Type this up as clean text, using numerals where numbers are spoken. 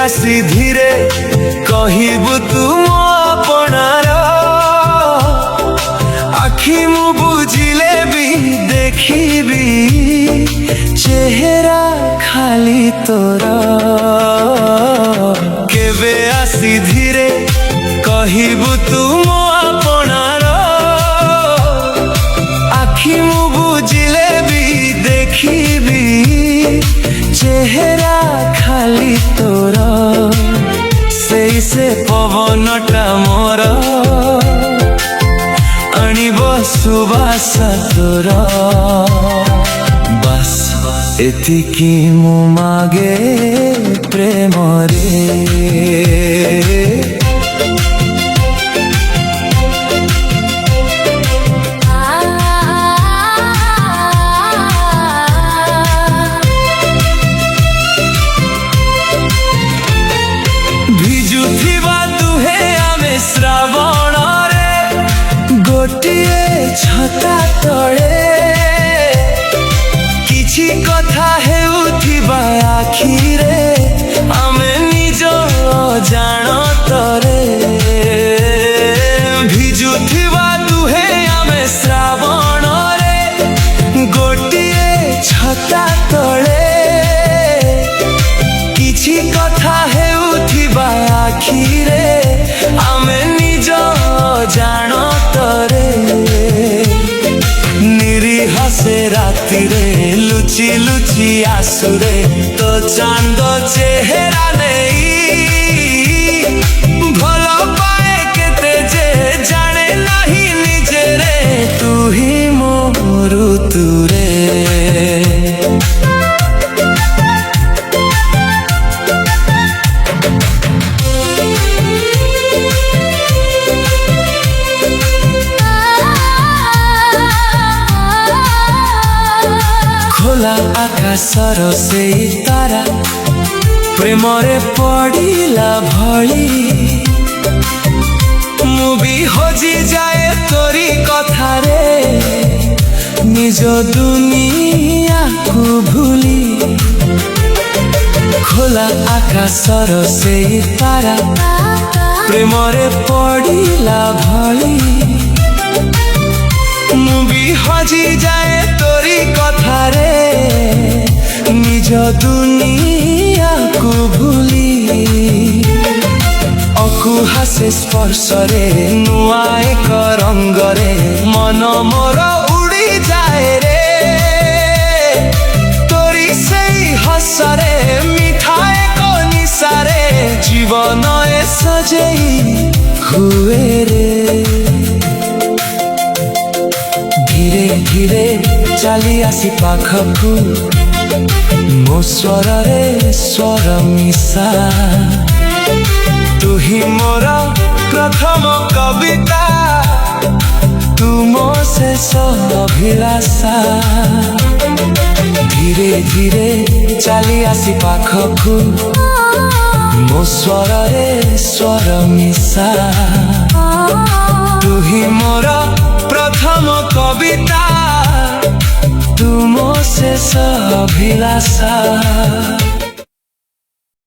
आसी धीरे कहबू तू मो अपनार आखि मु बुझिले भी देखिबी चेहरा खाली तोर केबे आसी धीरे कहबू तू मो अपनार आखि मु बुझिले भी देखिबी चेहरा खाली तोर से पवनटा मोर अणिब सुबास तोर बस एतिकी मु मागे प्रेम रे। भिजुथिबा दुहे आमे श्रावण रे गोटिए छता तळे किछि कथा हेउथिबा आखिरे आमे निज जानत रे भिजुथिबा दुहे आमे श्रावण रे गोटिए छता तळे किछि कथा हेउथिबा आखिरे आमे निज जानत रे निरीह से राति रे लुचि लुचि आसुरे तो चांद चेहरा नहीं भल पाए केते जे जाने नहीं निजे रे तू ही मोर तू रे। खोला आकाशर से तारा प्रेम रे पड़िला भली मु भी हजि जाए तोरी कथा रे निज दुनिया को भूली खोला आकाशर से तारा प्रेम रे पड़िला भली मु भी हजि जाए तोरी कथा रे निज दुनिया को भूली अकुहा से स्पर्श रे नुआ एक रंग रे मन मोर उड़ी जाए रे तोरी से हस रे मिठा एक निशा रे जीवन ए सजेई हुए रे धीरे धीरे चली आसी पाखकू मो स्वर रे स्वर मिशा तू ही मोर प्रथम कविता तू मो शेष अभिलाषा धीरे धीरे चली आसी पाखकू मो स्वर रे स्वर मिशा तू ही मोर प्रथम कविता तू मो शेष अभिलाषा।